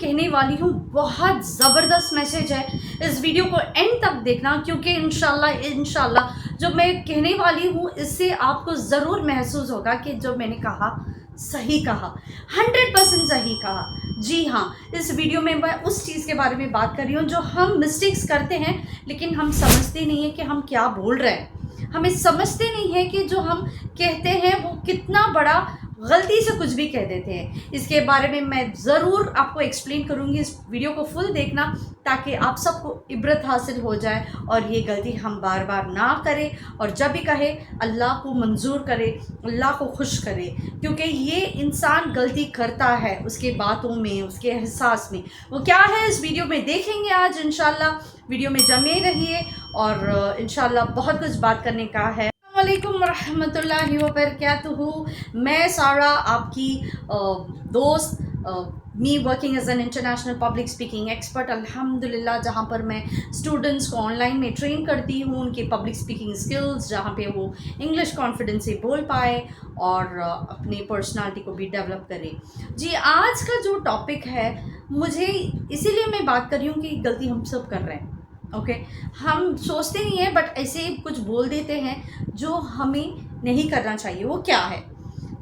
کہنے والی ہوں بہت زبردست میسج ہے. اس ویڈیو کو اینڈ تک دیکھنا کیونکہ انشاءاللہ جو میں کہنے والی ہوں اس سے آپ کو ضرور محسوس ہوگا کہ جو میں نے کہا صحیح کہا, 100% صحیح کہا. جی ہاں, اس ویڈیو میں اس چیز کے بارے میں بات کر رہی ہوں جو ہم مسٹیکس کرتے ہیں لیکن ہم سمجھتے نہیں ہیں کہ ہم کیا بول رہے ہیں. ہمیں سمجھتے نہیں ہیں کہ جو ہم کہتے ہیں وہ کتنا بڑا غلطی سے کچھ بھی کہہ دیتے ہیں. اس کے بارے میں میں ضرور آپ کو ایکسپلین کروں گی. اس ویڈیو کو فل دیکھنا تاکہ آپ سب کو عبرت حاصل ہو جائے اور یہ غلطی ہم بار بار نہ کریں, اور جب بھی کہے اللہ کو منظور کرے, اللہ کو خوش کرے, کیونکہ یہ انسان غلطی کرتا ہے اس کے باتوں میں, اس کے احساس میں. وہ کیا ہے اس ویڈیو میں دیکھیں گے آج انشاءاللہ. ویڈیو میں جمے رہیے اور انشاءاللہ بہت کچھ بات کرنے کا ہے. السلام علیکم ورحمۃ اللہ وبرکاتہ. میں سارا آپ کی دوست, me working is an international public speaking expert الحمدللہ, جہاں پر میں اسٹوڈنٹس کو آن لائن میں ٹرین کرتی ہوں ان کے پبلک اسپیکنگ اسکلز, جہاں پہ وہ انگلش کانفیڈنس سے بول پائے اور اپنی پرسنالٹی کو بھی ڈیولپ کرے. جی, آج کا جو ٹاپک ہے مجھے اسی لیے میں بات کر رہی ہوں کہ غلطی ہم سب کر رہے ہیں. اوکے, ہم سوچتے نہیں ہیں بٹ ایسے کچھ بول دیتے ہیں جو ہمیں نہیں کرنا چاہیے. وہ کیا ہے؟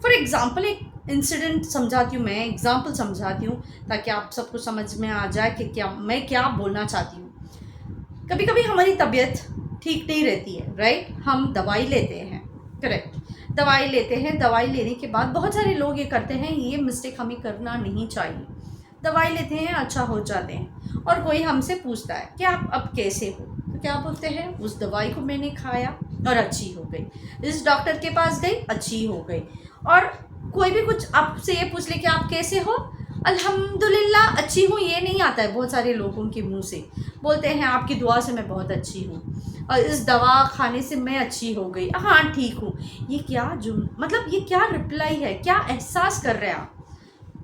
فار ایگزامپل ایک انسیڈنٹ سمجھاتی ہوں, میں ایگزامپل سمجھاتی ہوں تاکہ آپ سب کو سمجھ میں آ جائے کہ میں کیا بولنا چاہتی ہوں. کبھی کبھی ہماری طبیعت ٹھیک نہیں رہتی ہے, رائٹ؟ ہم دوائی لیتے ہیں, کریکٹ, دوائی لیتے ہیں. دوائی لینے کے بعد بہت سارے لوگ یہ کرتے ہیں, یہ مسٹیک ہمیں کرنا نہیں چاہیے. دوائی لیتے ہیں, اچھا ہو جاتے ہیں, اور کوئی ہم سے پوچھتا ہے کہ آپ اب کیسے ہو, تو کیا بولتے ہیں, اس دوائی کو میں نے کھایا اور اچھی ہو گئی, اس ڈاکٹر کے پاس گئی اچھی ہو گئی. اور کوئی بھی کچھ آپ سے یہ پوچھ لے کہ آپ کیسے ہو, الحمدللہ اچھی ہوں, یہ نہیں آتا ہے بہت سارے لوگوں کے منہ سے. بولتے ہیں آپ کی دعا سے میں بہت اچھی ہوں, اور اس دوا کھانے سے میں اچھی ہو گئی, ہاں ٹھیک ہوں. یہ کیا مطلب یہ کیا رپلائی ہے, کیا احساس کر رہے ہیں آپ؟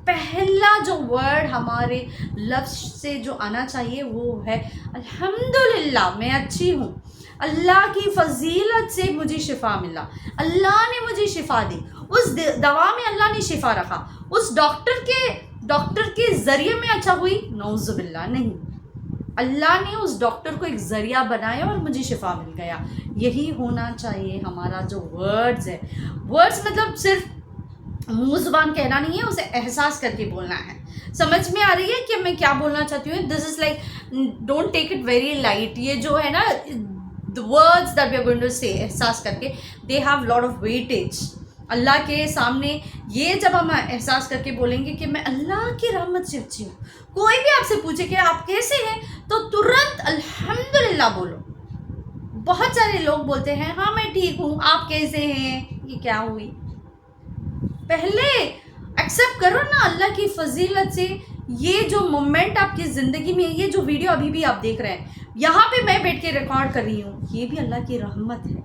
پہلا جو ورڈ ہمارے لفظ سے جو آنا چاہیے وہ ہے الحمدللہ, میں اچھی ہوں, اللہ کی فضیلت سے مجھے شفا ملا, اللہ نے مجھے شفا دی, اس دوا میں اللہ نے شفا رکھا, اس ڈاکٹر کے ذریعے میں اچھا ہوئی, نعوذ باللہ نہیں, اللہ نے اس ڈاکٹر کو ایک ذریعہ بنایا اور مجھے شفا مل گیا. یہی ہونا چاہیے ہمارا جو ورڈز ہے. ورڈز مطلب صرف منہ زبان کہنا نہیں ہے, اسے احساس کر کے بولنا ہے. سمجھ میں آ رہی ہے کہ میں کیا بولنا چاہتی ہوں؟ This is like, don't take it very light. یہ جو ہے نا the words that we are going to say, احساس کر کے, they have lot of weightage. اللہ کے سامنے یہ جب ہم احساس کر کے بولیں گے کہ میں اللہ کی رحمت سے اچھی ہوں, کوئی بھی آپ سے پوچھے کہ آپ کیسے ہیں تو ترنت الحمدللہ بولو. بہت سارے لوگ بولتے ہیں ہاں میں ٹھیک ہوں, آپ کیسے ہیں, یہ کیا ہوئی؟ پہلے ایکسیپٹ کرو نا اللہ کی فضیلت سے. یہ جو مومنٹ آپ کی زندگی میں, یہ جو ویڈیو ابھی بھی آپ دیکھ رہے ہیں, یہاں پہ میں بیٹھ کے ریکارڈ کر رہی ہوں, یہ بھی اللہ کی رحمت ہے.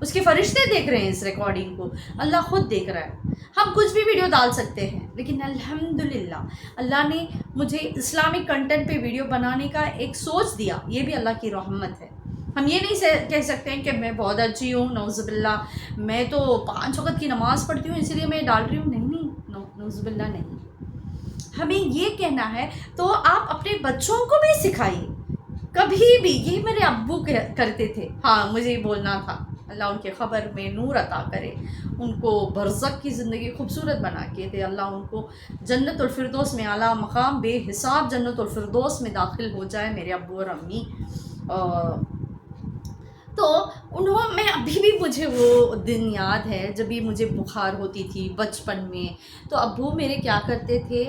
اس کے فرشتے دیکھ رہے ہیں اس ریکارڈنگ کو, اللہ خود دیکھ رہا ہے. ہم کچھ بھی ویڈیو ڈال سکتے ہیں لیکن الحمدللہ اللہ نے مجھے اسلامک کنٹینٹ پہ ویڈیو بنانے کا ایک سوچ دیا, یہ بھی اللہ کی رحمت ہے. ہم یہ نہیں کہہ سکتے ہیں کہ میں بہت اچھی ہوں, نعوذ باللہ میں تو 5 وقت کی نماز پڑھتی ہوں اسی لیے میں ڈال رہی ہوں. نہیں, نعوذ باللہ نہیں. ہمیں یہ کہنا ہے تو آپ اپنے بچوں کو بھی سکھائیے. کبھی بھی, یہ میرے ابو کرتے تھے, ہاں مجھے بولنا تھا, اللہ ان کے خبر میں نور عطا کرے, ان کو برزخ کی زندگی خوبصورت بنا کے دے, اللہ ان کو جنت الفردوس میں اعلیٰ مقام بے حساب جنت الفردوس میں داخل ہو جائے میرے ابو اور امی. تو میں ابھی بھی مجھے وہ دن یاد ہے جب بھی مجھے بخار ہوتی تھی بچپن میں, تو ابو میرے کیا کرتے تھے,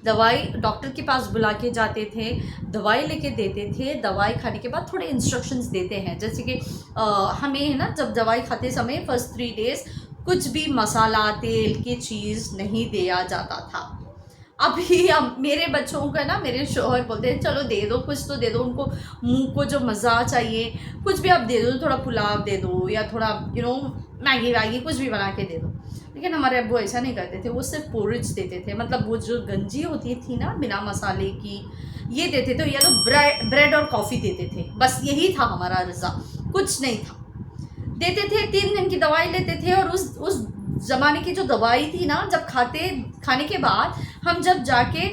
دوائی ڈاکٹر کے پاس بلا کے جاتے تھے, دوائی لے کے دیتے تھے. دوائی کھانے کے بعد تھوڑے انسٹرکشنز دیتے ہیں, جیسے کہ ہمیں ہے نا جب دوائی کھاتے سمے فرسٹ 3 days کچھ بھی مسالہ تیل کی چیز نہیں دیا جاتا تھا. ابھی میرے بچوں کا نا, میرے شوہر بولتے ہیں چلو دے دو, کچھ تو دے دو ان کو, منہ کو جو مزہ چاہیے کچھ بھی آپ دے دو, تھوڑا پلاؤ دے دو یا تھوڑا میگی ویگی کچھ بھی بنا کے دے دو. لیکن ہمارے ابو ایسا نہیں کرتے تھے, وہ صرف پورج دیتے تھے, مطلب وہ جو گنجی ہوتی تھی نا بنا مسالے کی, یہ دیتے تھے, یا تو بریڈ اور کافی دیتے تھے, بس یہی تھا ہمارا رضا, کچھ نہیں تھا. دیتے تھے, 3 دن کی دوائی لیتے تھے, اور اس زمانے کی جو دوائی تھی نا, جب کھانے کے بعد ہم جب جا کے